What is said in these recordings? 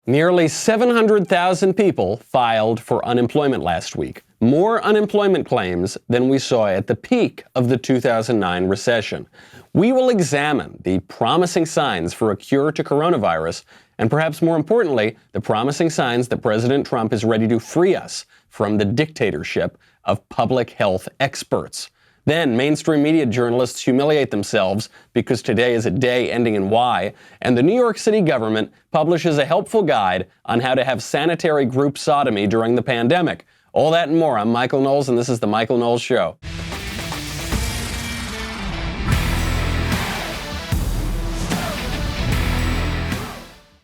Nearly 700,000 people filed for unemployment last week. More unemployment claims than we saw at the peak of the 2009 recession. We will examine the promising signs for a cure to coronavirus, and perhaps more importantly, the promising signs that President Trump is ready to free us from the dictatorship of public health experts. Then, mainstream media journalists humiliate themselves because today is a day ending in Y, and the New York City government publishes a helpful guide on how to have sanitary group sodomy during the pandemic. All that and more. I'm Michael Knowles, and this is The Michael Knowles Show.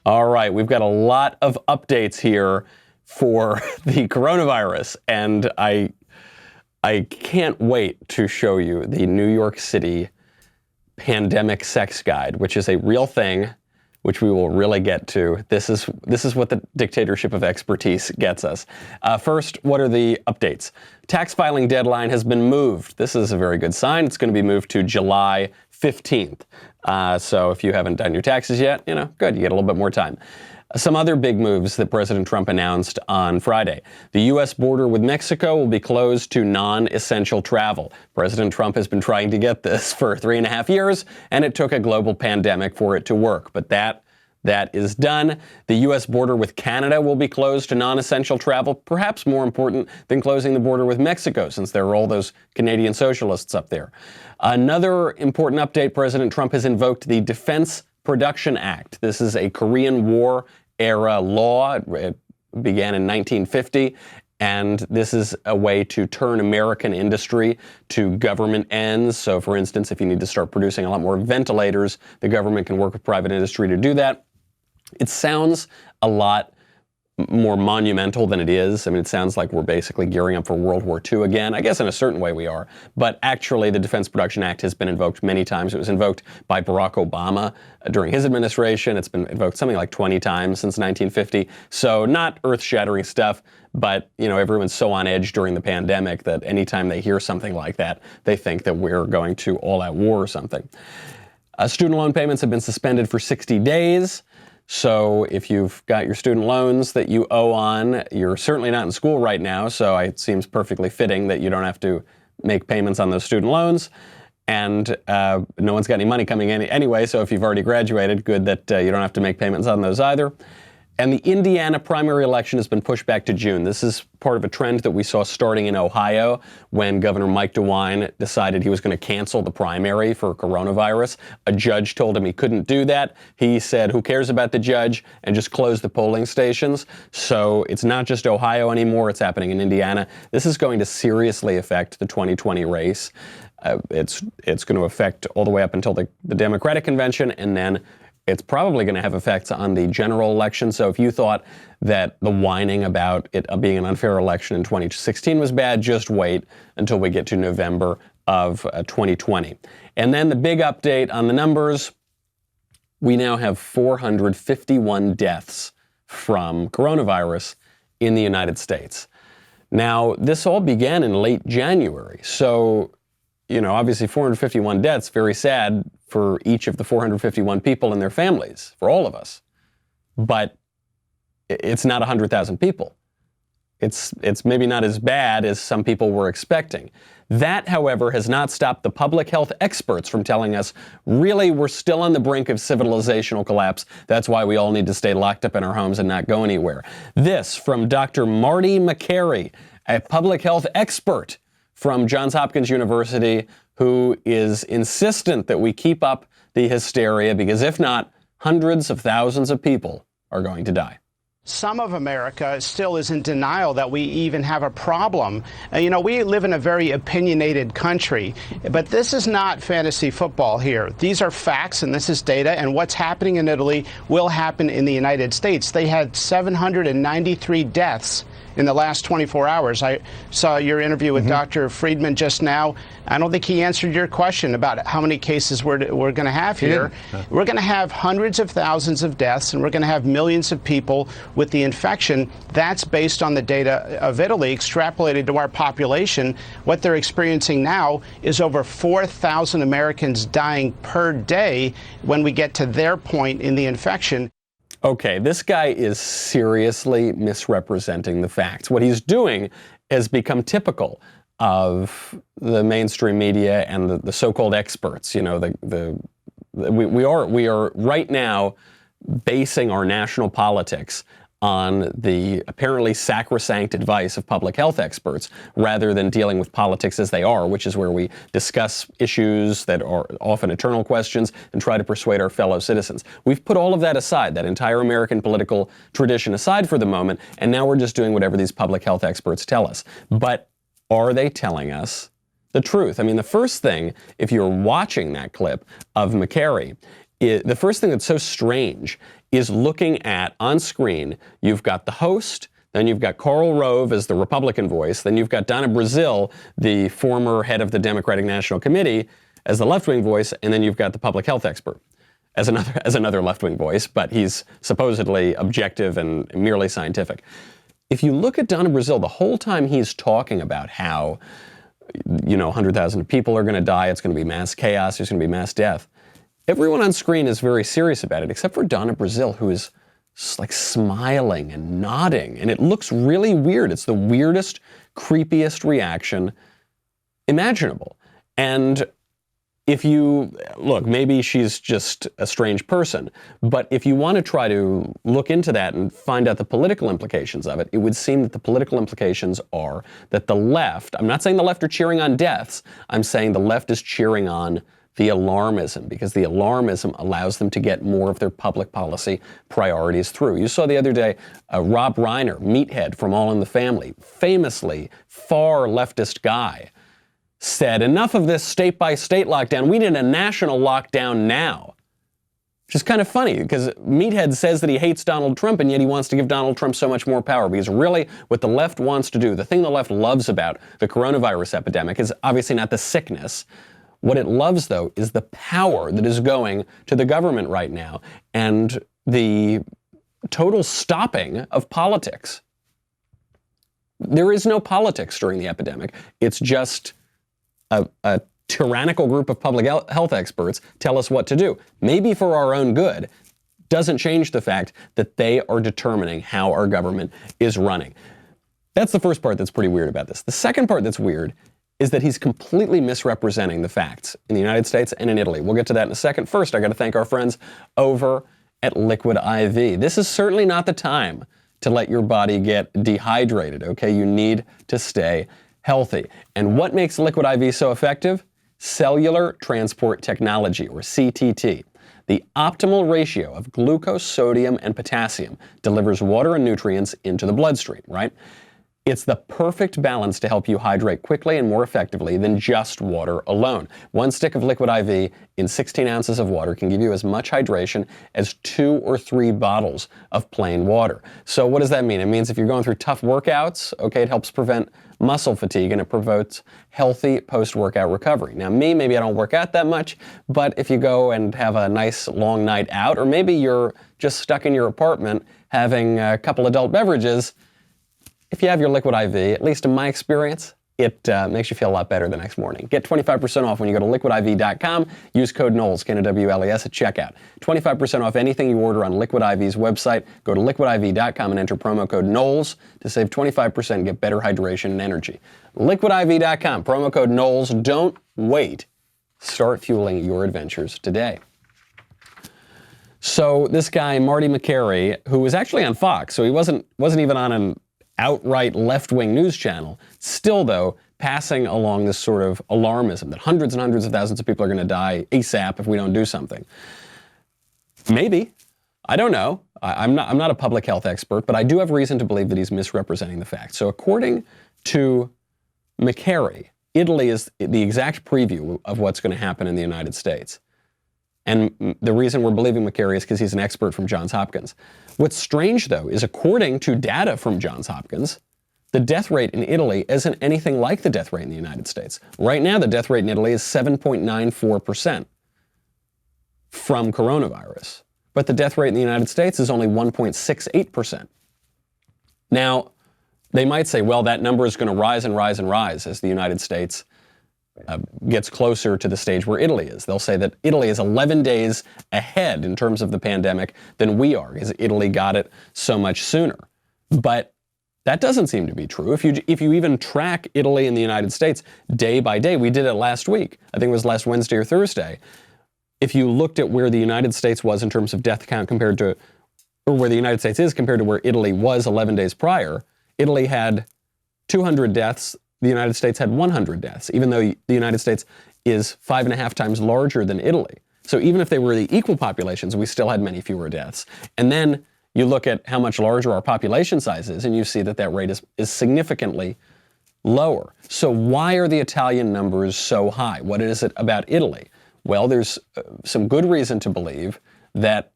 All right, we've got a lot of updates here for the coronavirus, and I can't wait to show you the New York City pandemic sex guide, which is a real thing, which we will really get to. This is what the dictatorship of expertise gets us. First, what are the updates? Tax filing deadline has been moved. This is a very good sign. It's going to be moved to July 15th. So if you haven't done your taxes yet, good, you get a little bit more time. Some other big moves that President Trump announced on Friday. The U.S. border with Mexico will be closed to non-essential travel. President Trump has been trying to get this for 3.5 years, and it took a global pandemic for it to work. But that is done. The U.S. border with Canada will be closed to non-essential travel, perhaps more important than closing the border with Mexico, since there are all those Canadian socialists up there. Another important update, President Trump has invoked the Defense Production Act. This is a Korean War era law. It began in 1950, and this is a way to turn American industry to government ends. So, for instance, if you need to start producing a lot more ventilators, the government can work with private industry to do that. It sounds a lot more monumental than it is. I mean, it sounds like we're basically gearing up for World War II again. I guess in a certain way we are. But actually, the Defense Production Act has been invoked many times. It was invoked by Barack Obama during his administration. It's been invoked something like 20 times since 1950. So not earth-shattering stuff, but, everyone's so on edge during the pandemic that anytime they hear something like that, they think that we're going to all-out war or something. Student loan payments have been suspended for 60 days. So if you've got your student loans that you owe on, you're certainly not in school right now, so it seems perfectly fitting that you don't have to make payments on those student loans. And no one's got any money coming in anyway, so if you've already graduated, good that you don't have to make payments on those either. And the Indiana primary election has been pushed back to June. This is part of a trend that we saw starting in Ohio when Governor Mike DeWine decided he was going to cancel the primary for coronavirus. A judge told him he couldn't do that. He said, who cares about the judge, and just closed the polling stations. So it's not just Ohio anymore. It's happening in Indiana. This is going to seriously affect the 2020 race. It's going to affect all the way up until the Democratic convention, and then it's probably going to have effects on the general election. So if you thought that the whining about it being an unfair election in 2016 was bad, just wait until we get to November of 2020. And then the big update on the numbers, we now have 451 deaths from coronavirus in the United States. Now, this all began in late January. So, obviously 451 deaths, very sad for each of the 451 people and their families, for all of us. But it's not 100,000 people. It's maybe not as bad as some people were expecting. That, however, has not stopped the public health experts from telling us, really, we're still on the brink of civilizational collapse. That's why we all need to stay locked up in our homes and not go anywhere. This from Dr. Marty Makary, a public health expert from Johns Hopkins University, who is insistent that we keep up the hysteria, because if not, hundreds of thousands of people are going to die. Some of America still is in denial that we even have a problem. We live in a very opinionated country, but this is not fantasy football here. These are facts, and this is data, and what's happening in Italy will happen in the United States. They had 793 deaths in the last 24 hours. I saw your interview with Dr. Friedman just now. I don't think he answered your question about how many cases we're going to have here. We're going to have hundreds of thousands of deaths, and we're going to have millions of people with the infection. That's based on the data of Italy extrapolated to our population. What they're experiencing now is over 4,000 Americans dying per day when we get to their point in the infection. Okay, this guy is seriously misrepresenting the facts. What he's doing has become typical of the mainstream media and the so-called experts. You know, we are right now basing our national politics on the apparently sacrosanct advice of public health experts rather than dealing with politics as they are, which is where we discuss issues that are often eternal questions and try to persuade our fellow citizens. We've put all of that aside, that entire American political tradition aside for the moment, and now we're just doing whatever these public health experts tell us. But are they telling us the truth? I mean, the first thing, if you're watching that clip of McCary, the first thing that's so strange is looking at, on screen, you've got the host, then you've got Karl Rove as the Republican voice, then you've got Donna Brazile, the former head of the Democratic National Committee, as the left-wing voice, and then you've got the public health expert as another left-wing voice, but he's supposedly objective and merely scientific. If you look at Donna Brazile, the whole time he's talking about how, 100,000 people are going to die, it's going to be mass chaos, there's going to be mass death, everyone on screen is very serious about it, except for Donna Brazile, who is like smiling and nodding, and it looks really weird. It's the weirdest, creepiest reaction imaginable. And if you look, maybe she's just a strange person, but if you want to try to look into that and find out the political implications of it, it would seem that the political implications are that the left, I'm not saying the left are cheering on deaths, I'm saying the left is cheering on the alarmism, because the alarmism allows them to get more of their public policy priorities through. You saw the other day Rob Reiner, meathead from All in the Family, famously far leftist guy, said, enough of this state-by-state lockdown. We need a national lockdown now. Which is kind of funny, because meathead says that he hates Donald Trump, and yet he wants to give Donald Trump so much more power, because really what the left wants to do, the thing the left loves about the coronavirus epidemic is obviously not the sickness. What it loves, though, is the power that is going to the government right now and the total stopping of politics. There is no politics during the epidemic. It's just a tyrannical group of public health experts tell us what to do. Maybe for our own good. Doesn't change the fact that they are determining how our government is running. That's the first part that's pretty weird about this. The second part that's weird is that he's completely misrepresenting the facts in the United States and in Italy. We'll get to that in a second. First, I got to thank our friends over at Liquid IV. This is certainly not the time to let your body get dehydrated, okay? You need to stay healthy. And what makes Liquid IV so effective? Cellular Transport Technology, or CTT. The optimal ratio of glucose, sodium, and potassium delivers water and nutrients into the bloodstream, right? It's the perfect balance to help you hydrate quickly and more effectively than just water alone. One stick of Liquid IV in 16 ounces of water can give you as much hydration as 2 or 3 bottles of plain water. So what does that mean? It means if you're going through tough workouts, okay, it helps prevent muscle fatigue and it promotes healthy post-workout recovery. Now maybe I don't work out that much, but if you go and have a nice long night out, or maybe you're just stuck in your apartment having a couple adult beverages, if you have your Liquid IV, at least in my experience, it makes you feel a lot better the next morning. Get 25% off when you go to liquidiv.com. Use code Knowles, Knowles, at checkout. 25% off anything you order on Liquid IV's website. Go to liquidiv.com and enter promo code Knowles to save 25% and get better hydration and energy. Liquidiv.com, promo code Knowles. Don't wait. Start fueling your adventures today. So this guy, Marty McCary, who was actually on Fox, so he wasn't even on an outright left-wing news channel, still, though, passing along this sort of alarmism that hundreds and hundreds of thousands of people are going to die ASAP if we don't do something. Maybe. I don't know. I'm not a public health expert, but I do have reason to believe that he's misrepresenting the facts. So according to McCary, Italy is the exact preview of what's going to happen in the United States. And the reason we're believing McCary is because he's an expert from Johns Hopkins. What's strange, though, is according to data from Johns Hopkins, the death rate in Italy isn't anything like the death rate in the United States. Right now, the death rate in Italy is 7.94% from coronavirus. But the death rate in the United States is only 1.68%. Now, they might say, well, that number is going to rise and rise and rise as the United States gets closer to the stage where Italy is. They'll say that Italy is 11 days ahead in terms of the pandemic than we are, because Italy got it so much sooner. But that doesn't seem to be true. If you even track Italy and the United States day by day, we did it last week. I think it was last Wednesday or Thursday. If you looked at where the United States was in terms of death count compared to, or where the United States is compared to where Italy was 11 days prior, Italy had 200 deaths. The United States had 100 deaths, even though the United States is 5.5 times larger than Italy. So even if they were the equal populations, we still had many fewer deaths. And then you look at how much larger our population size is, and you see that that rate is significantly lower. So why are the Italian numbers so high? What is it about Italy? Well, there's some good reason to believe that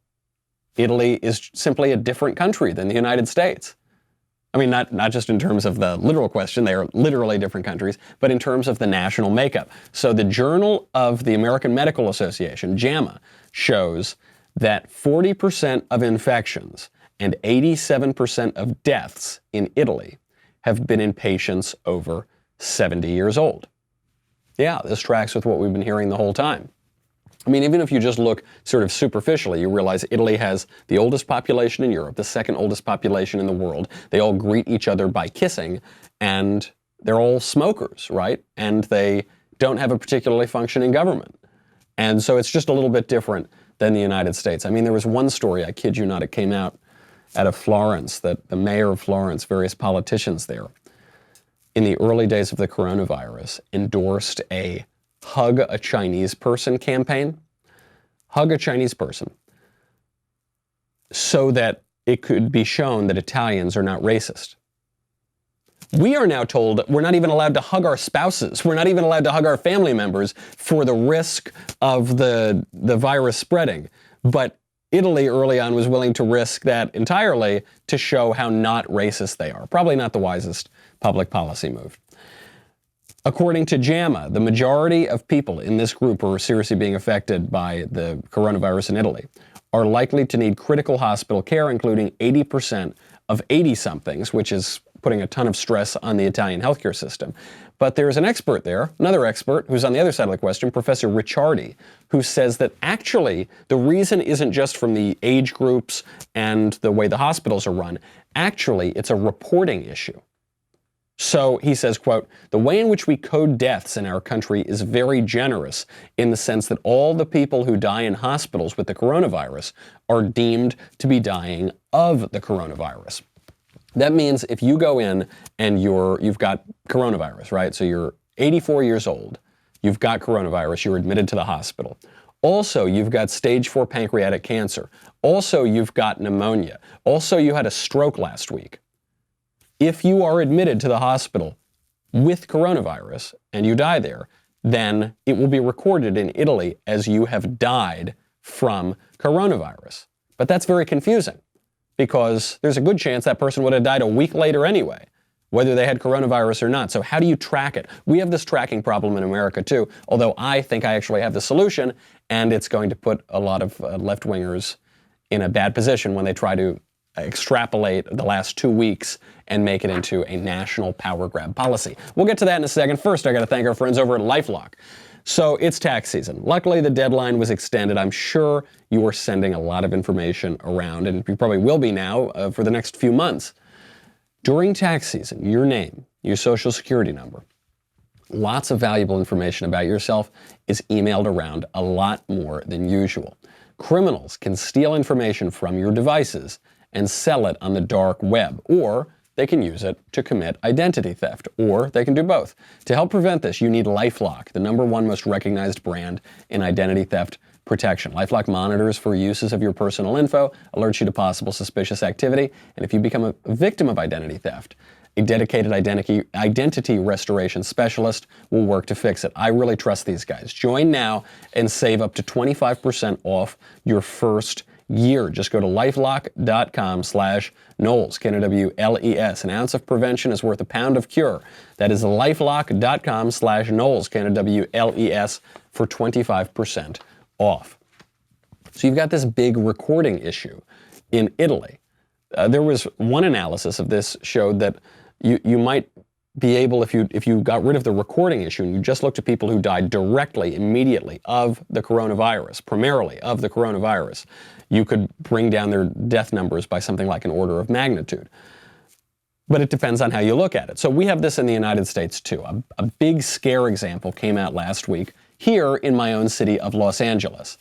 Italy is simply a different country than the United States. I mean, not just in terms of the literal question, they are literally different countries, but in terms of the national makeup. So the Journal of the American Medical Association, JAMA, shows that 40% of infections and 87% of deaths in Italy have been in patients over 70 years old. Yeah, this tracks with what we've been hearing the whole time. I mean, even if you just look sort of superficially, you realize Italy has the oldest population in Europe, the second oldest population in the world. They all greet each other by kissing, and they're all smokers, right? And they don't have a particularly functioning government. And so it's just a little bit different than the United States. I mean, there was one story, I kid you not, it came out of Florence, that the mayor of Florence, various politicians there, in the early days of the coronavirus, endorsed a Hug a Chinese Person campaign. Hug a Chinese person, so that it could be shown that Italians are not racist. We are now told we're not even allowed to hug our spouses. We're not even allowed to hug our family members for the risk of the virus spreading. But Italy early on was willing to risk that entirely to show how not racist they are. Probably not the wisest public policy move. According to JAMA, the majority of people in this group who are seriously being affected by the coronavirus in Italy are likely to need critical hospital care, including 80% of 80-somethings, which is putting a ton of stress on the Italian healthcare system. But there's an expert there, another expert, who's on the other side of the question, Professor Ricciardi, who says that actually the reason isn't just from the age groups and the way the hospitals are run. Actually, it's a reporting issue. So he says, quote, "The way in which we code deaths in our country is very generous in the sense that all the people who die in hospitals with the coronavirus are deemed to be dying of the coronavirus." That means if you go in and you've got coronavirus, right? So you're 84 years old, you've got coronavirus, you're admitted to the hospital. Also, you've got stage 4 pancreatic cancer. Also, you've got pneumonia. Also, you had a stroke last week. If you are admitted to the hospital with coronavirus and you die there, then it will be recorded in Italy as you have died from coronavirus. But that's very confusing because there's a good chance that person would have died a week later anyway, whether they had coronavirus or not. So how do you track it? We have this tracking problem in America too, although I think I actually have the solution, and it's going to put a lot of left-wingers in a bad position when they try to extrapolate the last 2 weeks and make it into a national power grab policy. We'll get to that in a second. First, I got to thank our friends over at LifeLock. So it's tax season. Luckily, the deadline was extended. I'm sure you are sending a lot of information around, and you probably will be now for the next few months. During tax season, your name, your social security number, lots of valuable information about yourself is emailed around a lot more than usual. Criminals can steal information from your devices and sell it on the dark web, or they can use it to commit identity theft, or they can do both. To help prevent this, you need LifeLock, the #1 most recognized brand in identity theft protection. LifeLock monitors for uses of your personal info, alerts you to possible suspicious activity, and if you become a victim of identity theft, a dedicated identity restoration specialist will work to fix it. I really trust these guys. Join now and save up to 25% off your first year. Just go to lifelock.com/Knowles, Knowles. An ounce of prevention is worth a pound of cure. That is lifelock.com/Knowles, Knowles, for 25% off. So you've got this big recording issue in Italy. There was one analysis of this showed that you might be able, if you got rid of the recording issue and you just looked at people who died directly, immediately of the coronavirus, primarily of the coronavirus, you could bring down their death numbers by something like an order of magnitude. But it depends on how you look at it. So we have this in the United States too. A big scare example came out last week here in my own city of Los Angeles.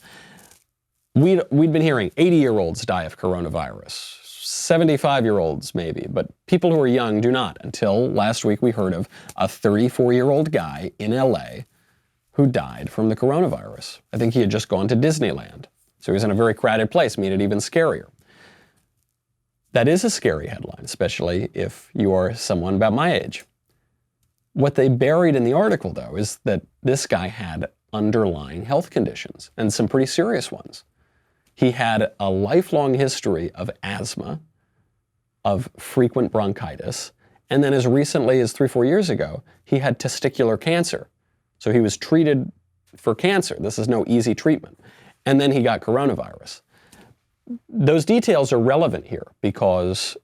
We'd been hearing 80-year-olds die of coronavirus, 75-year-olds maybe, but people who are young do not. Until last week we heard of a 34-year-old guy in LA who died from the coronavirus. I think he had just gone to Disneyland. So he was in a very crowded place, made it even scarier. That is a scary headline, especially if you are someone about my age. What they buried in the article, though, is that this guy had underlying health conditions, and some pretty serious ones. He had a lifelong history of asthma, of frequent bronchitis, and then as recently as 3-4 years ago, he had testicular cancer. So he was treated for cancer. This is no easy treatment. And then he got coronavirus. Those details are relevant here because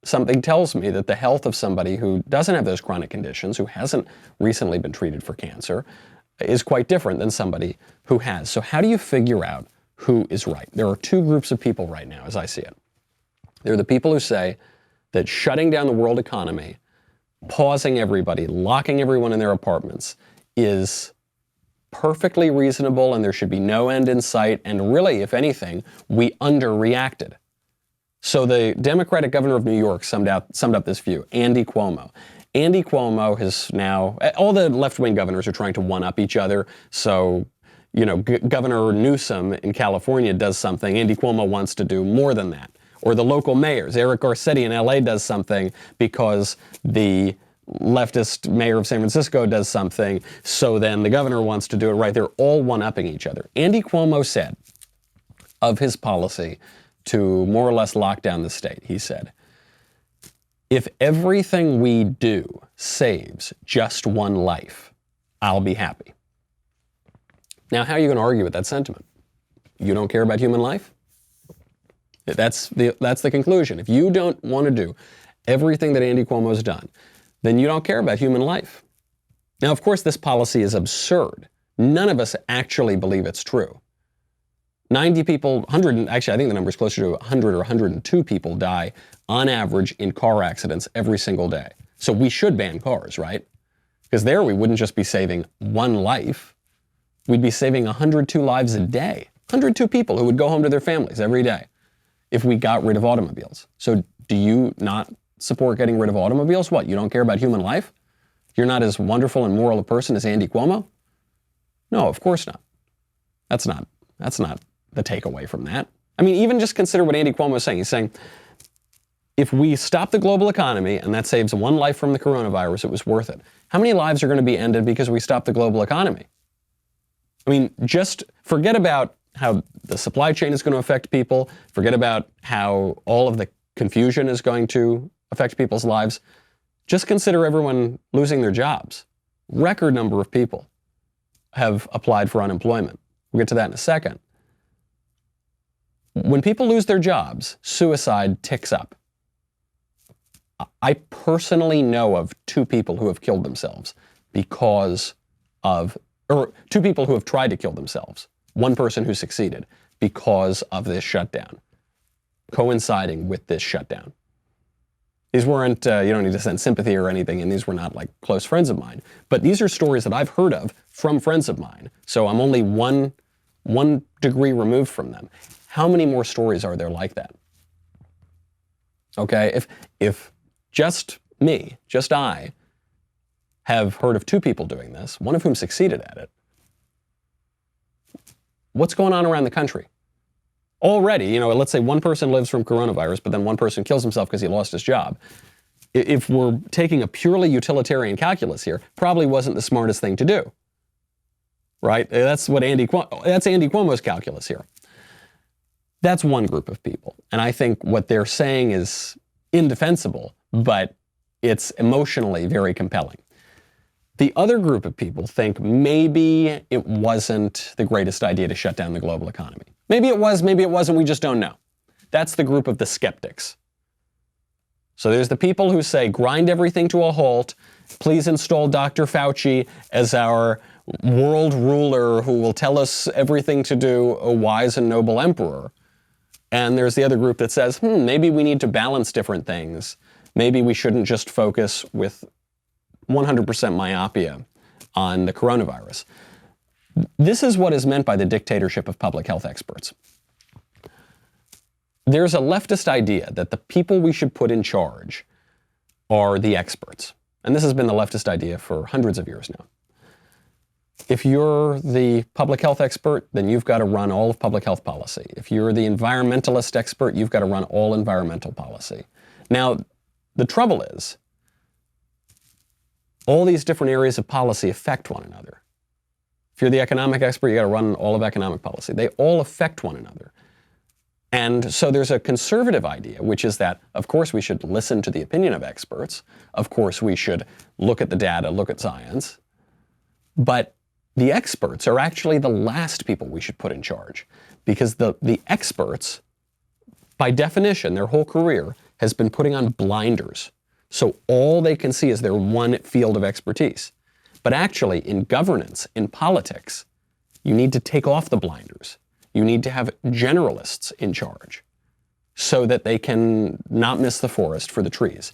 something tells me that the health of somebody who doesn't have those chronic conditions, who hasn't recently been treated for cancer, is quite different than somebody who has. So how do you figure out who is right? There are two groups of people right now, as I see it. There are the people who say that shutting down the world economy, pausing everybody, locking everyone in their apartments is perfectly reasonable and there should be no end in sight, and really, if anything, we underreacted. So the Democratic governor of New York summed up this view, Andy Cuomo. Andy Cuomo has now, all the left-wing governors are trying to one-up each other. So, Governor Newsom in California does something, Andy Cuomo wants to do more than that. Or the local mayors, Eric Garcetti in LA does something because the leftist mayor of San Francisco does something, so then the governor wants to do it right. They're all one-upping each other. Andy Cuomo said of his policy to more or less lock down the state, he said, if everything we do saves just one life, I'll be happy. Now, how are you going to argue with that sentiment? You don't care about human life? That's the conclusion. If you don't want to do everything that Andy Cuomo's done, then you don't care about human life. Now, of course, this policy is absurd. None of us actually believe it's true. 90 people, 100, actually I think the number is closer to 100 or 102 people die on average in car accidents every single day. So we should ban cars, right? Because there we wouldn't just be saving one life. We'd be saving 102 lives a day. 102 people who would go home to their families every day if we got rid of automobiles. So do you not support getting rid of automobiles? What, you don't care about human life? You're not as wonderful and moral a person as Andy Cuomo? No, of course not. That's not the takeaway from that. I mean, even just consider what Andy Cuomo is saying. He's saying, if we stop the global economy and that saves one life from the coronavirus, it was worth it. How many lives are going to be ended because we stop the global economy? I mean, just forget about how the supply chain is going to affect people. Forget about how all of the confusion is going to affect people's lives. Just consider everyone losing their jobs. Record number of people have applied for unemployment. We'll get to that in a second. When people lose their jobs, suicide ticks up. I personally know of 2 people who have killed themselves or 2 people who have tried to kill themselves. One person who succeeded because of this shutdown, coinciding with this shutdown. These weren't, you don't need to send sympathy or anything, and these were not like close friends of mine. But these are stories that I've heard of from friends of mine. So I'm only one degree removed from them. How many more stories are there like that? Okay, if just me, just I, have heard of 2 people doing this, one of whom succeeded at it, what's going on around the country? Already, let's say one person lives from coronavirus, but then one person kills himself because he lost his job. If we're taking a purely utilitarian calculus here, probably wasn't the smartest thing to do, right? That's Andy Cuomo's calculus here. That's one group of people. And I think what they're saying is indefensible, but it's emotionally very compelling. The other group of people think maybe it wasn't the greatest idea to shut down the global economy. Maybe it was, maybe it wasn't, we just don't know. That's the group of the skeptics. So there's the people who say, grind everything to a halt. Please install Dr. Fauci as our world ruler who will tell us everything to do, a wise and noble emperor. And there's the other group that says, maybe we need to balance different things. Maybe we shouldn't just focus with 100% myopia on the coronavirus. This is what is meant by the dictatorship of public health experts. There's a leftist idea that the people we should put in charge are the experts. And this has been the leftist idea for hundreds of years now. If you're the public health expert, then you've got to run all of public health policy. If you're the environmentalist expert, you've got to run all environmental policy. Now, the trouble is, all these different areas of policy affect one another. If you're the economic expert, you got to run all of economic policy. They all affect one another. And so there's a conservative idea, which is that, of course, we should listen to the opinion of experts. Of course, we should look at the data, look at science. But the experts are actually the last people we should put in charge, because the experts, by definition, their whole career has been putting on blinders. So all they can see is their one field of expertise. But actually, in governance, in politics, you need to take off the blinders. You need to have generalists in charge so that they can not miss the forest for the trees.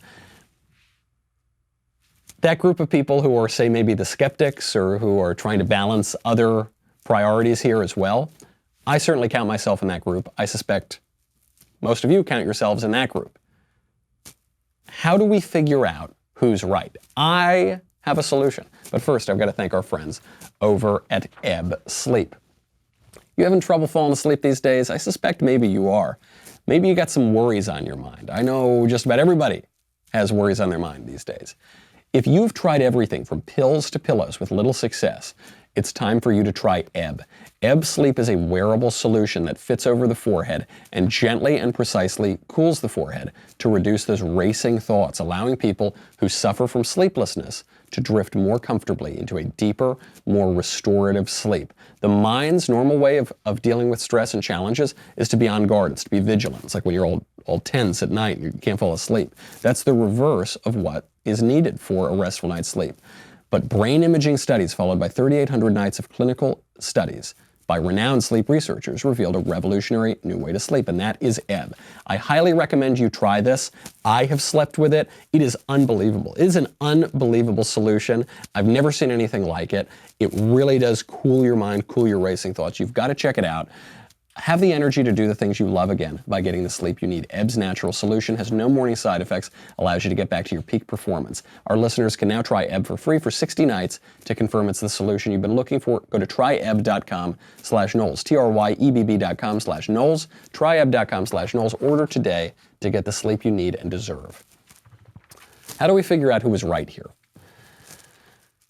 That group of people who are, say, maybe the skeptics or who are trying to balance other priorities here as well, I certainly count myself in that group. I suspect most of you count yourselves in that group. How do we figure out who's right? I have a solution. But first, I've got to thank our friends over at Ebb Sleep. You having trouble falling asleep these days? I suspect maybe you are. Maybe you got some worries on your mind. I know just about everybody has worries on their mind these days. If you've tried everything from pills to pillows with little success, it's time for you to try Ebb. Ebb Sleep is a wearable solution that fits over the forehead and gently and precisely cools the forehead to reduce those racing thoughts, allowing people who suffer from sleeplessness to drift more comfortably into a deeper, more restorative sleep. The mind's normal way of dealing with stress and challenges is to be on guard. It's to be vigilant. It's like when you're all tense at night and you can't fall asleep. That's the reverse of what is needed for a restful night's sleep. But brain imaging studies followed by 3,800 nights of clinical studies by renowned sleep researchers revealed a revolutionary new way to sleep, and that is Ebb. I highly recommend you try this. I have slept with it. It is unbelievable. It is an unbelievable solution. I've never seen anything like it. It really does cool your mind, cool your racing thoughts. You've got to check it out. Have the energy to do the things you love again by getting the sleep you need. Ebb's natural solution has no morning side effects, allows you to get back to your peak performance. Our listeners can now try Ebb for free for 60 nights to confirm it's the solution you've been looking for. Go to tryebb.com/Knowles, TRYEBB.com/Knowles, tryebb.com/Knowles. Order today to get the sleep you need and deserve. How do we figure out who is right here?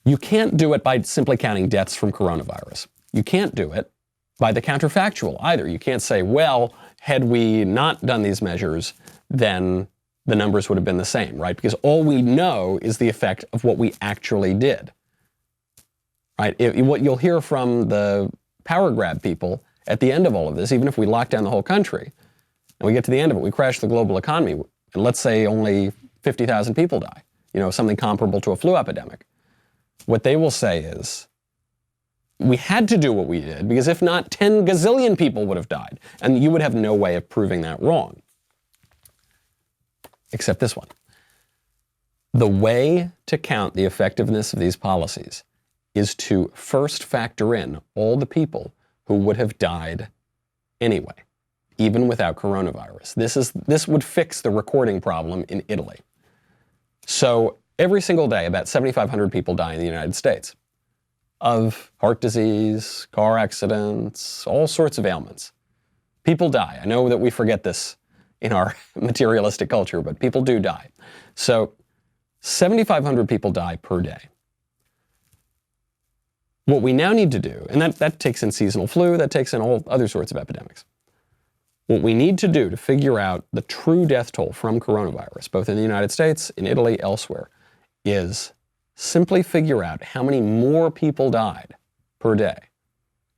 You can't do it by simply counting deaths from coronavirus. You can't do it by the counterfactual either. You can't say, well, had we not done these measures, then the numbers would have been the same, right? Because all we know is the effect of what we actually did, right? What you'll hear from the power grab people at the end of all of this, even if we lock down the whole country, and we get to the end of it, we crash the global economy, and let's say only 50,000 people die, something comparable to a flu epidemic. What they will say is, we had to do what we did, because if not, 10 gazillion people would have died. And you would have no way of proving that wrong. Except this one. The way to count the effectiveness of these policies is to first factor in all the people who would have died anyway, even without coronavirus. This would fix the recording problem in Italy. So every single day, about 7,500 people die in the United States of heart disease, car accidents, all sorts of ailments. People die. I know that we forget this in our materialistic culture, but people do die. So 7,500 people die per day. What we now need to do, and that takes in seasonal flu, that takes in all other sorts of epidemics. What we need to do to figure out the true death toll from coronavirus, both in the United States, in Italy, elsewhere, is simply figure out how many more people died per day.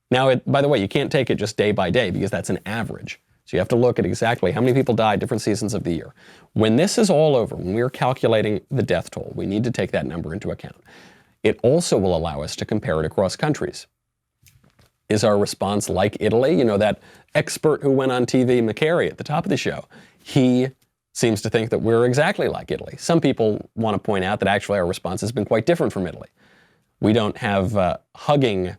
Now, by the way, you can't take it just day by day because that's an average. So you have to look at exactly how many people died different seasons of the year. When this is all over, when we are calculating the death toll, we need to take that number into account. It also will allow us to compare it across countries. Is our response like Italy? You know, that expert who went on TV, McCary, at the top of the show, he seems to think that we're exactly like Italy. Some people want to point out that actually our response has been quite different from Italy. We don't have hugging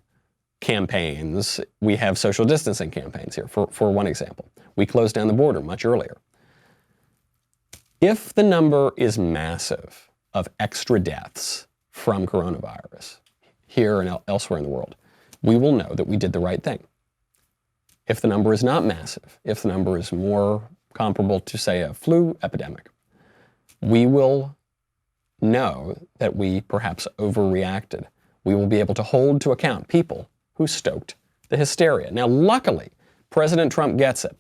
campaigns. We have social distancing campaigns here, for one example. We closed down the border much earlier. If the number is massive of extra deaths from coronavirus here and elsewhere in the world, we will know that we did the right thing. If the number is not massive, if the number is more comparable to, say, a flu epidemic, we will know that we perhaps overreacted. We will be able to hold to account people who stoked the hysteria. Now, luckily, President Trump gets it.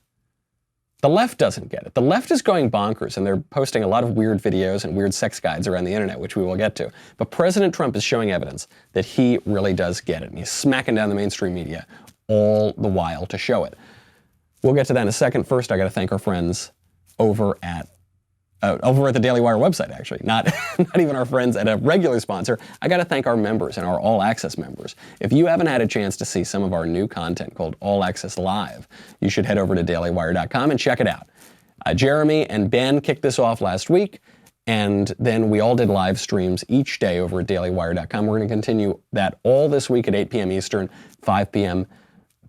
The left doesn't get it. The left is going bonkers, and they're posting a lot of weird videos and weird sex guides around the internet, which we will get to. But President Trump is showing evidence that he really does get it, and he's smacking down the mainstream media all the while to show it. We'll get to that in a second. First, I got to thank our friends over at the Daily Wire website, actually. Not even our friends at a regular sponsor. I got to thank our members and our All Access members. If you haven't had a chance to see some of our new content called All Access Live, you should head over to dailywire.com and check it out. Jeremy and Ben kicked this off last week, and then we all did live streams each day over at dailywire.com. We're going to continue that all this week at 8 p.m. Eastern, 5 p.m.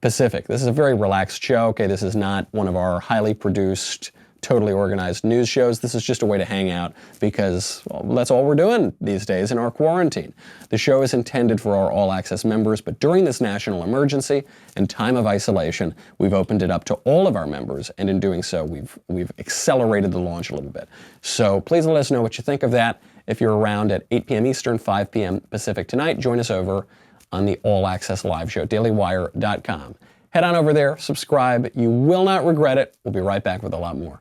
Pacific. This is a very relaxed show. Okay, this is not one of our highly produced, totally organized news shows. This is just a way to hang out because, well, that's all we're doing these days in our quarantine. The show is intended for our All Access members, but during this national emergency and time of isolation, we've opened it up to all of our members, and in doing so, we've accelerated the launch a little bit. So please let us know what you think of that. If you're around at 8 p.m. Eastern, 5 p.m. Pacific tonight, join us over on the All Access Live show, dailywire.com. Head on over there, subscribe. You will not regret it. We'll be right back with a lot more.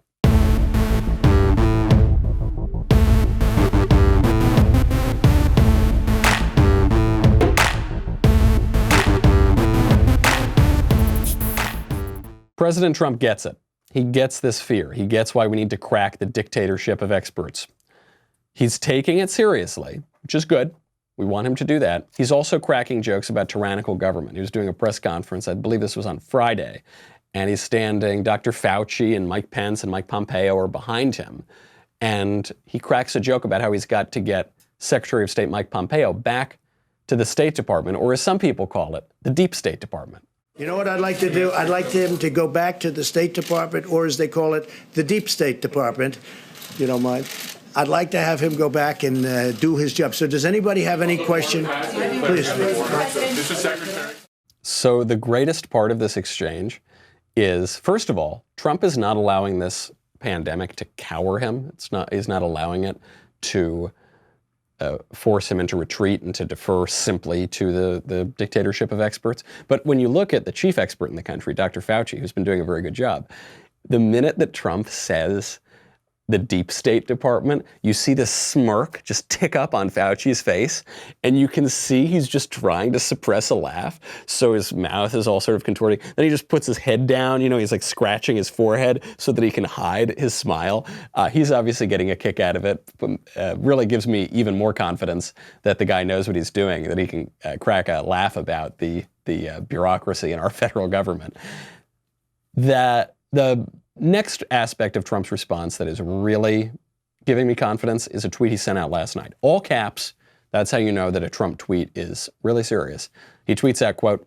President Trump gets it. He gets this fear. He gets why we need to crack the dictatorship of experts. He's taking it seriously, which is good. We want him to do that. He's also cracking jokes about tyrannical government. He was doing a press conference, I believe this was on Friday, and he's standing, Dr. Fauci and Mike Pence and Mike Pompeo are behind him. And he cracks a joke about how he's got to get Secretary of State Mike Pompeo back to the State Department, or as some people call it, the Deep State Department. You know what I'd like to do? I'd like him to go back to the State Department, or as they call it, the Deep State Department, if you don't mind. I'd like to have him go back and do his job. So does anybody have any question? Please. Mr. Secretary. So the greatest part of this exchange is, first of all, Trump is not allowing this pandemic to cower him. He's not allowing it to force him into retreat and to defer simply to the dictatorship of experts. But when you look at the chief expert in the country, Dr. Fauci, who's been doing a very good job, the minute that Trump says the Deep State Department, you see this smirk just tick up on Fauci's face, and you can see he's just trying to suppress a laugh, so his mouth is all sort of contorting. Then he just puts his head down, he's like scratching his forehead so that he can hide his smile. He's obviously getting a kick out of it. Really gives me even more confidence that the guy knows what he's doing, that he can crack a laugh about the bureaucracy in our federal government. The next aspect of Trump's response that is really giving me confidence is a tweet he sent out last night. All caps, that's how you know that a Trump tweet is really serious. He tweets out, quote,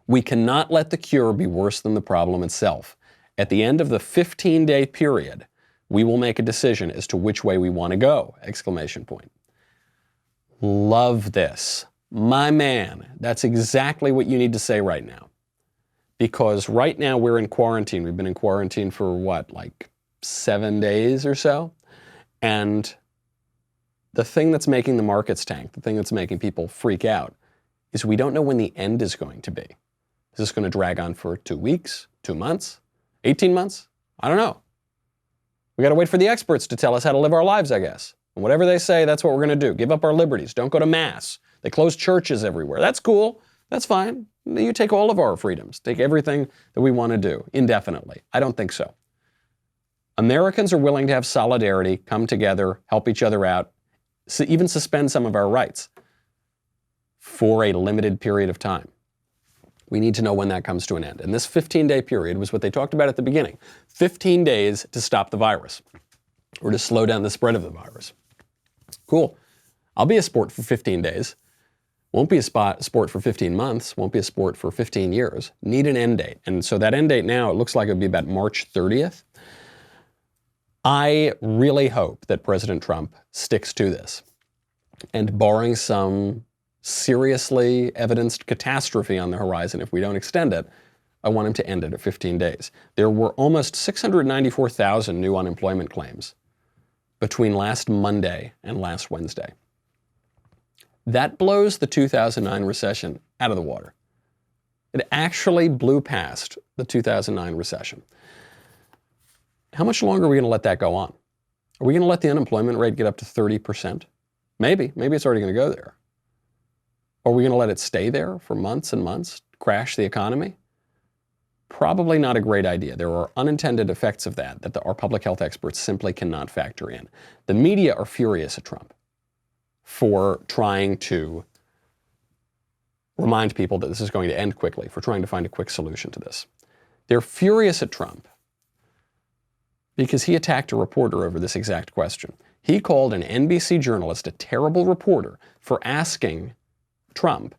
"We cannot let the cure be worse than the problem itself. At the end of the 15-day period, we will make a decision as to which way we want to go!" Exclamation point. Love this. My man, that's exactly what you need to say right now. Because right now we're in quarantine. We've been in quarantine for like 7 days or so. And the thing that's making the markets tank, the thing that's making people freak out, is we don't know when the end is going to be. Is this going to drag on for 2 weeks, 2 months, 18 months? I don't know. We got to wait for the experts to tell us how to live our lives, I guess. And whatever they say, that's what we're going to do. Give up our liberties. Don't go to mass. They close churches everywhere. That's cool. That's fine. You take all of our freedoms, take everything that we want to do indefinitely. I don't think so. Americans are willing to have solidarity, come together, help each other out, even suspend some of our rights for a limited period of time. We need to know when that comes to an end. And this 15-day period was what they talked about at the beginning. 15 days to stop the virus or to slow down the spread of the virus. Cool. I'll be a sport for 15 days. Won't be a sport for 15 months. Won't be a sport for 15 years. Need an end date. And so that end date now, it looks like it would be about March 30th. I really hope that President Trump sticks to this. And barring some seriously evidenced catastrophe on the horizon, if we don't extend it, I want him to end it at 15 days. There were almost 694,000 new unemployment claims between last Monday and last Wednesday. That blows the 2009 recession out of the water. It actually blew past the 2009 recession. How much longer are we going to let that go on? Are we going to let the unemployment rate get up to 30%? Maybe it's already going to go there. Are we going to let it stay there for months and months, crash the economy? Probably not a great idea. There are unintended effects of that our public health experts simply cannot factor in. The media are furious at Trump for trying to remind people that this is going to end quickly, for trying to find a quick solution to this. They're furious at Trump because he attacked a reporter over this exact question. He called an NBC journalist a terrible reporter for asking Trump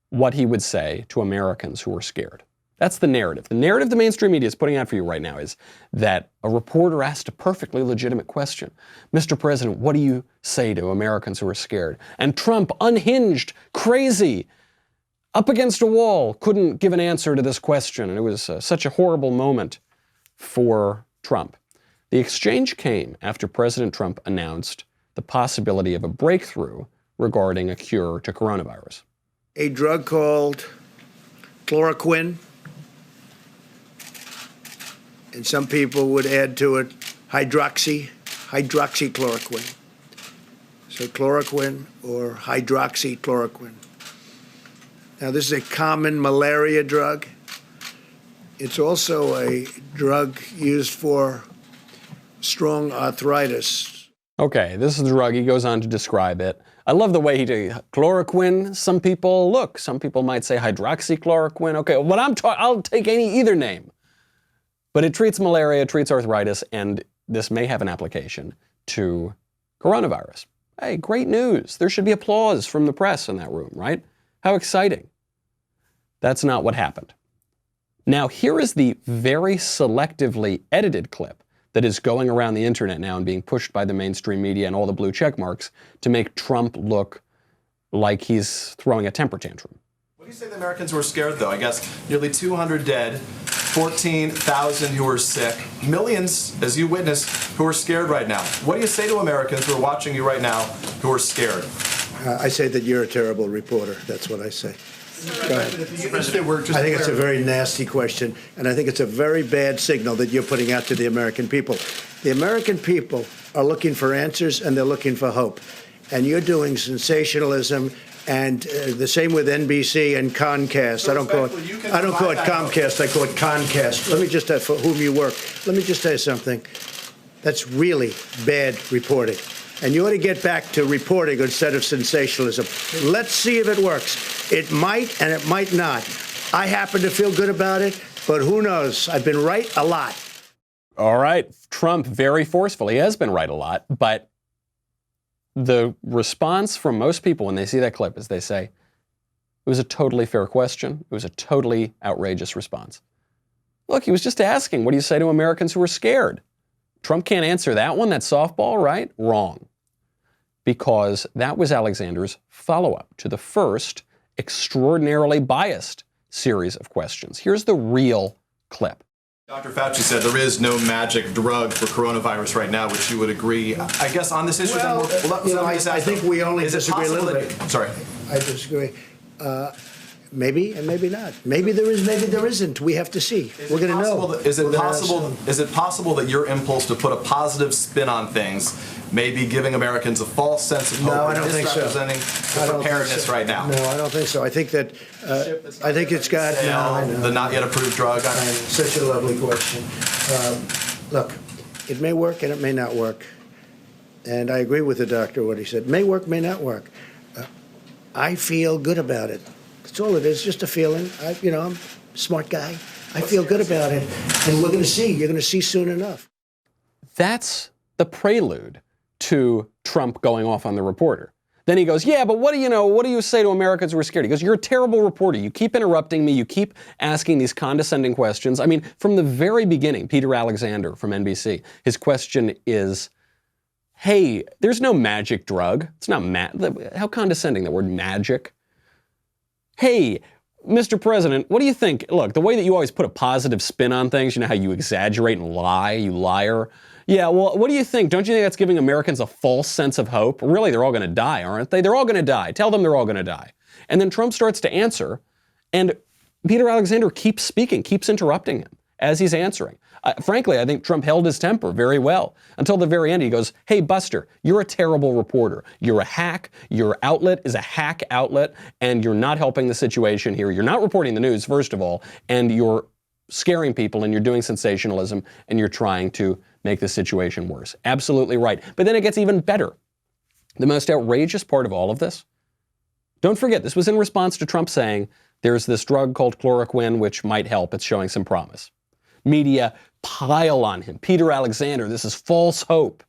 what he would say to Americans who are scared. That's the narrative. The narrative the mainstream media is putting out for you right now is that a reporter asked a perfectly legitimate question. Mr. President, what do you say to Americans who are scared? And Trump, unhinged, crazy, up against a wall, couldn't give an answer to this question. And it was such a horrible moment for Trump. The exchange came after President Trump announced the possibility of a breakthrough regarding a cure to coronavirus. A drug called chloroquine, and some people would add to it hydroxychloroquine. So chloroquine or hydroxychloroquine. Now, this is a common malaria drug. It's also a drug used for strong arthritis. Okay, this is the drug. He goes on to describe it. I love the way he did chloroquine. Some people might say hydroxychloroquine. Okay, I'll take either name. But it treats malaria, treats arthritis, and this may have an application to coronavirus. Hey, great news. There should be applause from the press in that room, right? How exciting. That's not what happened. Now, here is the very selectively edited clip that is going around the internet now and being pushed by the mainstream media and all the blue check marks to make Trump look like he's throwing a temper tantrum. What do you say to Americans who are scared, though? I guess nearly 200 dead, 14,000 who are sick, millions, as you witnessed, who are scared right now. What do you say to Americans who are watching you right now who are scared? I say that you're a terrible reporter. That's what I say. Go ahead. I think it's a very nasty question, and I think it's a very bad signal that you're putting out to the American people. The American people are looking for answers, and they're looking for hope. And you're doing sensationalism, and the same with NBC and Comcast. So I don't call it Comcast. I call it Concast. Let me just for whom you work. Let me just tell you something. That's really bad reporting. And you ought to get back to reporting instead of sensationalism. Let's see if it works. It might and it might not. I happen to feel good about it, but who knows? I've been right a lot. All right. Trump, very forceful. He has been right a lot, but the response from most people when they see that clip is they say, it was a totally fair question. It was a totally outrageous response. Look, he was just asking, what do you say to Americans who are scared? Trump can't answer that one, that softball, right? Wrong. Because that was Alexander's follow-up to the first extraordinarily biased series of questions. Here's the real clip. Dr. Fauci said there is no magic drug for coronavirus right now, which you would agree. I guess on this issue, I think we only disagree a little bit. Sorry. I disagree. Maybe and maybe not. Maybe there is, maybe there isn't. We have to see. We're going to know. Is it possible that your impulse to put a positive spin on things may be giving Americans a false sense of hope? No, I don't think so. Misrepresenting the preparedness right now. No, I don't think so. I think that I think it's got the not yet approved drug. Such a lovely question. Look, it may work and it may not work. And I agree with the doctor, what he said. May work, may not work. I feel good about it. That's all it is, just a feeling. I'm a smart guy. I feel good about it. And we're going to see. You're going to see soon enough. That's the prelude to Trump going off on the reporter. Then he goes, yeah, but what do you say to Americans who are scared? He goes, you're a terrible reporter. You keep interrupting me. You keep asking these condescending questions. I mean, from the very beginning, Peter Alexander from NBC, his question is, hey, there's no magic drug. It's not how condescending, the word magic. Hey, Mr. President, what do you think? Look, the way that you always put a positive spin on things, you know how you exaggerate and lie, you liar. Yeah, well, what do you think? Don't you think that's giving Americans a false sense of hope? Really, they're all going to die, aren't they? They're all going to die. Tell them they're all going to die. And then Trump starts to answer, and Peter Alexander keeps speaking, keeps interrupting him as he's answering. Frankly, I think Trump held his temper very well until the very end. He goes, hey, Buster, you're a terrible reporter. You're a hack. Your outlet is a hack outlet, and you're not helping the situation here. You're not reporting the news, first of all, and you're scaring people, and you're doing sensationalism, and you're trying to make the situation worse. Absolutely right. But then it gets even better. The most outrageous part of all of this, don't forget, this was in response to Trump saying, there's this drug called chloroquine, which might help. It's showing some promise. Media pile on him. Peter Alexander, this is false hope.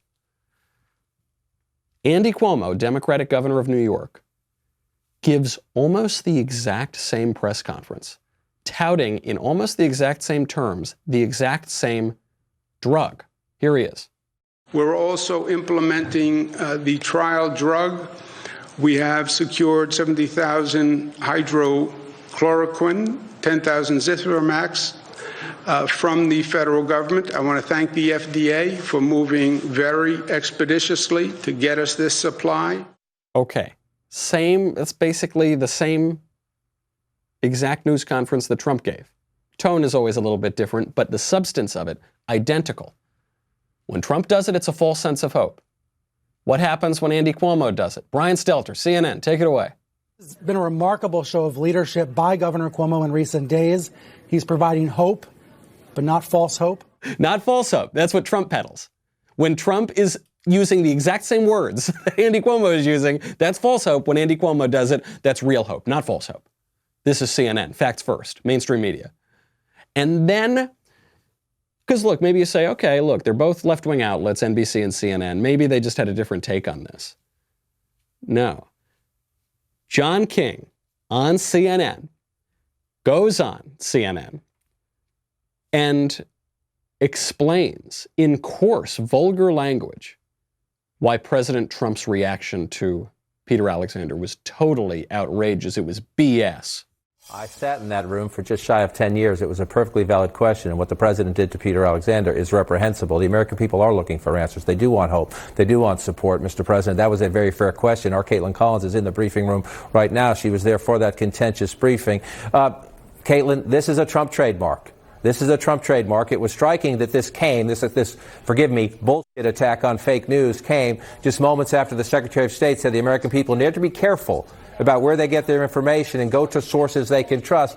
Andy Cuomo, Democratic governor of New York, gives almost the exact same press conference, touting in almost the exact same terms the exact same drug. Here he is. We're also implementing the trial drug. We have secured 70,000 hydrochloroquine, 10,000 Zithromax, from the federal government. I want to thank the FDA for moving very expeditiously to get us this supply. Okay. That's basically the same exact news conference that Trump gave. Tone is always a little bit different, but the substance of it, identical. When Trump does it, it's a false sense of hope. What happens when Andy Cuomo does it? Brian Stelter, CNN, take it away. It's been a remarkable show of leadership by Governor Cuomo in recent days. He's providing hope, but not false hope. Not false hope. That's what Trump peddles. When Trump is using the exact same words that Andy Cuomo is using, that's false hope. When Andy Cuomo does it, that's real hope, not false hope. This is CNN, facts first, mainstream media. And then, because look, maybe you say, okay, look, they're both left-wing outlets, NBC and CNN. Maybe they just had a different take on this. No. John King on CNN goes on CNN and explains in coarse, vulgar language why President Trump's reaction to Peter Alexander was totally outrageous. It was BS. I sat in that room for just shy of 10 years. It was a perfectly valid question, and what the president did to Peter Alexander is reprehensible. The American people are looking for answers. They do want hope. They do want support, Mr. President. That was a very fair question. Our Caitlin Collins is in the briefing room right now. She was there for that contentious briefing. Caitlin, this is a Trump trademark. This is a Trump trademark. It was striking that this came, this forgive me, bullshit attack on fake news came just moments after the Secretary of State said the American people need to be careful about where they get their information and go to sources they can trust.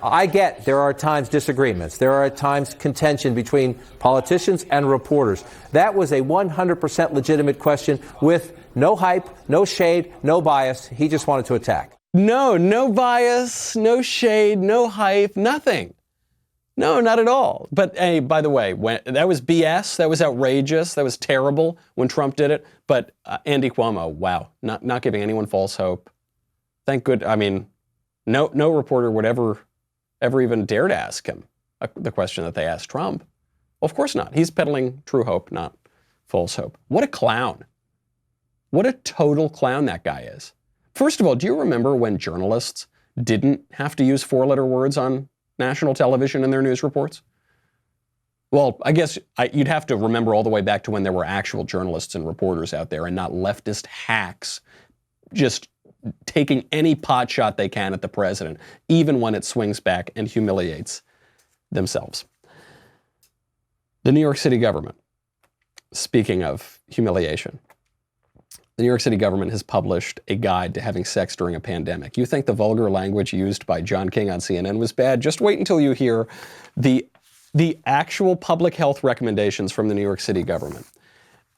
I get there are at times disagreements. There are at times contention between politicians and reporters. That was a 100% legitimate question with no hype, no shade, no bias. He just wanted to attack. No bias, no shade, no hype, nothing. No, not at all. But hey, by the way, that was BS. That was outrageous. That was terrible when Trump did it. But Andy Cuomo, wow, not giving anyone false hope. Thank good. I mean, no reporter would ever even dare to ask him the question that they asked Trump. Well, of course not. He's peddling true hope, not false hope. What a clown. What a total clown that guy is. First of all, do you remember when journalists didn't have to use four-letter words on national television in their news reports? Well, I guess you'd have to remember all the way back to when there were actual journalists and reporters out there and not leftist hacks just taking any pot shot they can at the president, even when it swings back and humiliates themselves. The New York City government, speaking of humiliation, the New York City government has published a guide to having sex during a pandemic. You think the vulgar language used by John King on CNN was bad? Just wait until you hear the actual public health recommendations from the New York City government.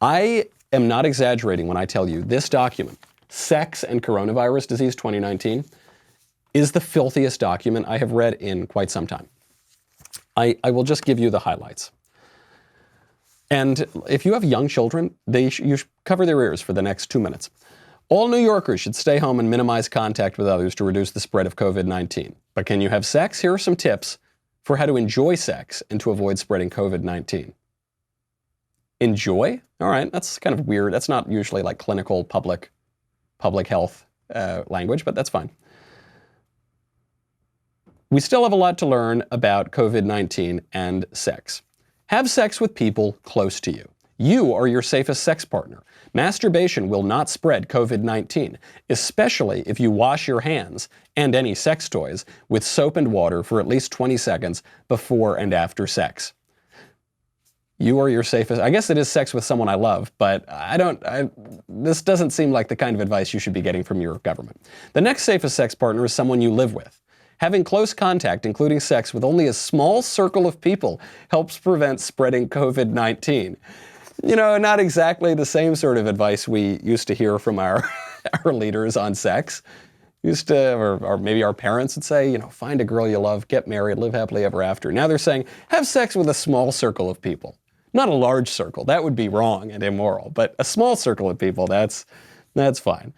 I am not exaggerating when I tell you this document, Sex and Coronavirus Disease 2019, is the filthiest document I have read in quite some time. I will just give you the highlights. And if you have young children, you should cover their ears for the next 2 minutes. All New Yorkers should stay home and minimize contact with others to reduce the spread of COVID-19. But can you have sex? Here are some tips for how to enjoy sex and to avoid spreading COVID-19. Enjoy? All right, that's kind of weird. That's not usually like clinical public health language, but that's fine. We still have a lot to learn about COVID-19 and sex. Have sex with people close to you. You are your safest sex partner. Masturbation will not spread COVID-19, especially if you wash your hands and any sex toys with soap and water for at least 20 seconds before and after sex. You are your safest. I guess it is sex with someone I love, but this doesn't seem like the kind of advice you should be getting from your government. The next safest sex partner is someone you live with. Having close contact, including sex, with only a small circle of people helps prevent spreading COVID-19. You know, not exactly the same sort of advice we used to hear from our leaders on sex. Or maybe our parents would say, find a girl you love, get married, live happily ever after. Now they're saying, have sex with a small circle of people. Not a large circle. That would be wrong and immoral. But a small circle of people, that's fine.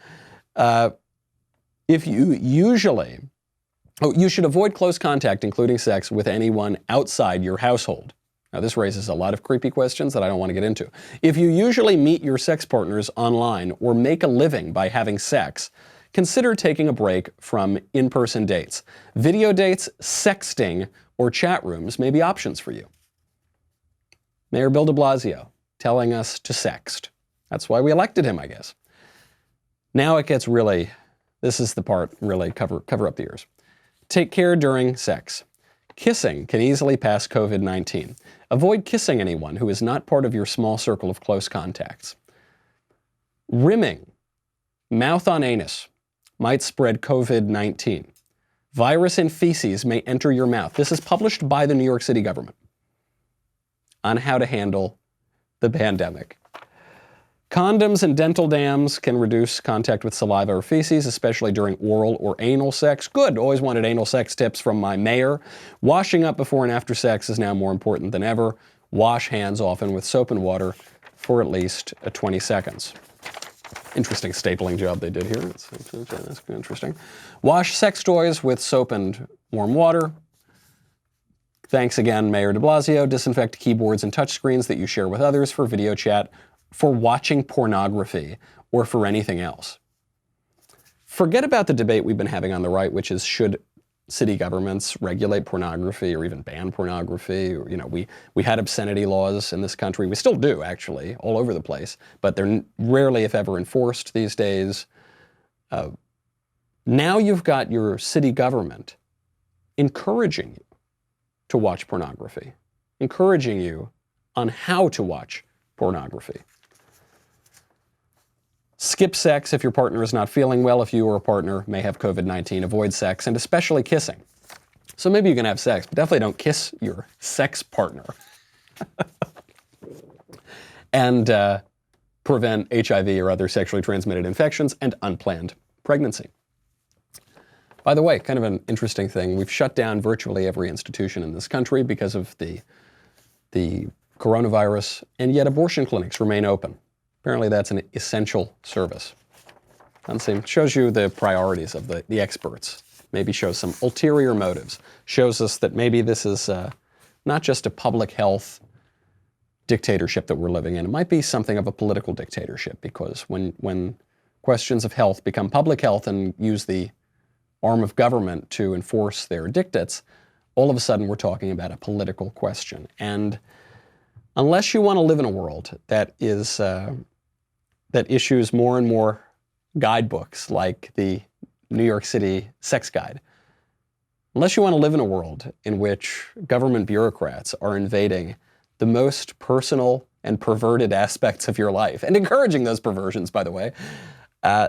You should avoid close contact, including sex, with anyone outside your household. Now, this raises a lot of creepy questions that I don't want to get into. If you usually meet your sex partners online or make a living by having sex, consider taking a break from in-person dates. Video dates, sexting, or chat rooms may be options for you. Mayor Bill de Blasio telling us to sext. That's why we elected him, I guess. Now it gets really, this is the part, really cover up the ears. Take care during sex. Kissing can easily pass COVID-19. Avoid kissing anyone who is not part of your small circle of close contacts. Rimming, mouth on anus, might spread COVID-19. Virus in feces may enter your mouth. This is published by the New York City government on how to handle the pandemic. Condoms and dental dams can reduce contact with saliva or feces, especially during oral or anal sex. Good. Always wanted anal sex tips from my mayor. Washing up before and after sex is now more important than ever. Wash hands often with soap and water for at least 20 seconds. Interesting stapling job they did here. That's interesting. Wash sex toys with soap and warm water. Thanks again, Mayor de Blasio. Disinfect keyboards and touchscreens that you share with others for video chat, for watching pornography, or for anything else. Forget about the debate we've been having on the right, which is should city governments regulate pornography or even ban pornography? We had obscenity laws in this country. We still do, actually, all over the place, but they're rarely, if ever, enforced these days. Now you've got your city government encouraging you to watch pornography, encouraging you on how to watch pornography. Skip sex if your partner is not feeling well. If you or a partner may have COVID-19, avoid sex, and especially kissing. So maybe you can have sex, but definitely don't kiss your sex partner. And prevent HIV or other sexually transmitted infections and unplanned pregnancy. By the way, kind of an interesting thing, we've shut down virtually every institution in this country because of the coronavirus, and yet abortion clinics remain open. Apparently that's an essential service. Shows you the priorities of the experts. Maybe shows some ulterior motives. Shows us that maybe this is not just a public health dictatorship that we're living in. It might be something of a political dictatorship, because when questions of health become public health and use the arm of government to enforce their dictates, all of a sudden we're talking about a political question. And unless you want to live in a world that issues more and more guidebooks like the New York City Sex Guide. Unless you want to live in a world in which government bureaucrats are invading the most personal and perverted aspects of your life, and encouraging those perversions, by the way,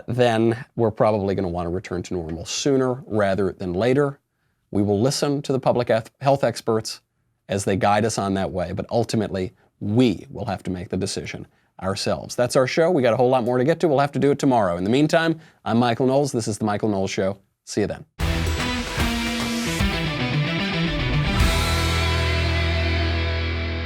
then we're probably going to want to return to normal sooner rather than later. We will listen to the public health experts as they guide us on that way, but ultimately, we will have to make the decision ourselves. That's our show. We got a whole lot more to get to. We'll have to do it tomorrow. In the meantime, I'm Michael Knowles. This is The Michael Knowles Show. See you then.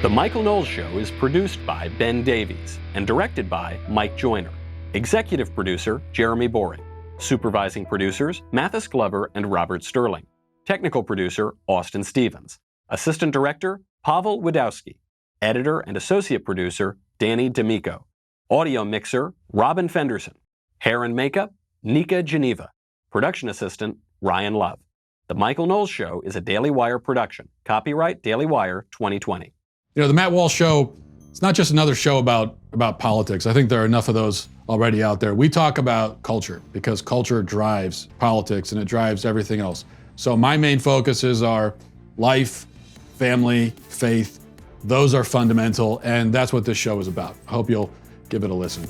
The Michael Knowles Show is produced by Ben Davies and directed by Mike Joyner. Executive producer, Jeremy Boring. Supervising producers, Mathis Glover and Robert Sterling. Technical producer, Austin Stevens. Assistant director, Pavel Wadowski. Editor and associate producer, Danny D'Amico. Audio mixer, Robin Fenderson. Hair and makeup, Nika Geneva. Production assistant, Ryan Love. The Michael Knowles Show is a Daily Wire production. Copyright Daily Wire 2020. You know, the Matt Walsh Show, it's not just another show about politics. I think there are enough of those already out there. We talk about culture because culture drives politics and it drives everything else. So my main focuses are life, family, faith. Those are fundamental, and that's what this show is about. I hope you'll give it a listen.